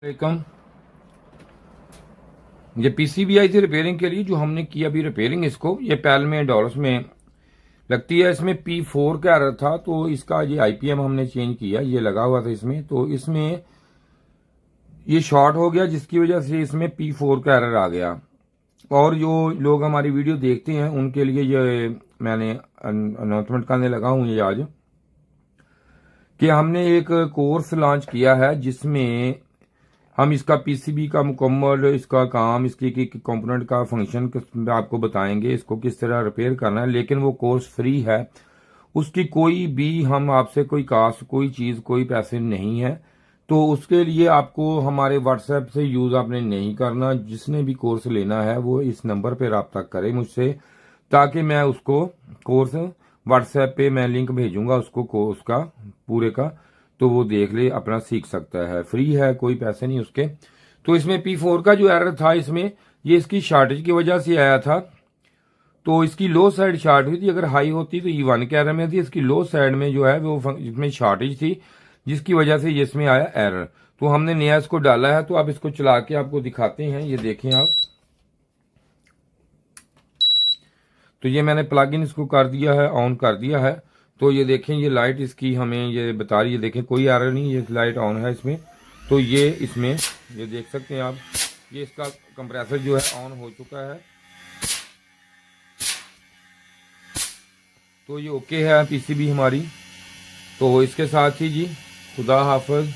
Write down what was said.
वालेकुम। ये पीसीबी आई थी रिपेयरिंग के लिए, जो हमने की अभी रिपेयरिंग। इसको ये पैल में डॉलर्स में लगती है। इसमें P4 का एरर था, तो इसका ये आईपीएम हमने चेंज किया। ये लगा हुआ था इसमें, तो इसमें ये शॉर्ट हो गया, जिसकी वजह से इसमें P4 का एरर आ गया। और जो लोग हमारी वीडियो देखते हैं उनके लिए ये मैंने अनाउंसमेंट करने लगा हूँ ये आज, कि हमने एक कोर्स लॉन्च किया है जिसमें हम इसका पीसीबी का मुकम्मल इसका काम, इसकी कंपोनेंट का फंक्शन आपको बताएंगे, इसको किस तरह रिपेयर करना है। लेकिन वो कोर्स फ्री है, उसकी कोई भी हम आपसे कोई कास्ट, कोई चीज़, कोई पैसे नहीं है। तो उसके लिए आपको हमारे व्हाट्सएप से यूज़ आपने नहीं करना। जिसने भी कोर्स लेना है वो इस नंबर पर रब्ता करे मुझसे, ताकि मैं उसको कोर्स व्हाट्सएप पे मैं लिंक भेजूंगा उसको कोर्स का पूरे का, तो वो देख ले, अपना सीख सकता है। फ्री है, कोई पैसे नहीं उसके। तो इसमें P4 का जो एरर था, इसमें ये इसकी शॉर्टेज की वजह से आया था। तो इसकी लो साइड शॉर्ट हुई थी, अगर हाई होती तो E1 के एरर में थी। इसकी लो साइड में जो है वो इसमें शॉर्टेज थी, जिसकी वजह से ये इसमें आया एरर। तो हमने नया इसको डाला है, तो आप इसको चला के आपको दिखाते हैं। ये देखें आप, तो ये मैंने प्लग इन इसको कर दिया है, ऑन कर दिया है। तो ये देखें, ये लाइट इसकी हमें ये बता रही है। देखें कोई एरर नहीं, ये लाइट ऑन है इसमें। तो ये इसमें ये देख सकते हैं आप, ये इसका कंप्रेसर जो है ऑन हो चुका है। तो ये ओके है पीसीबी हमारी। तो इसके साथ ही जी, खुदा हाफिज।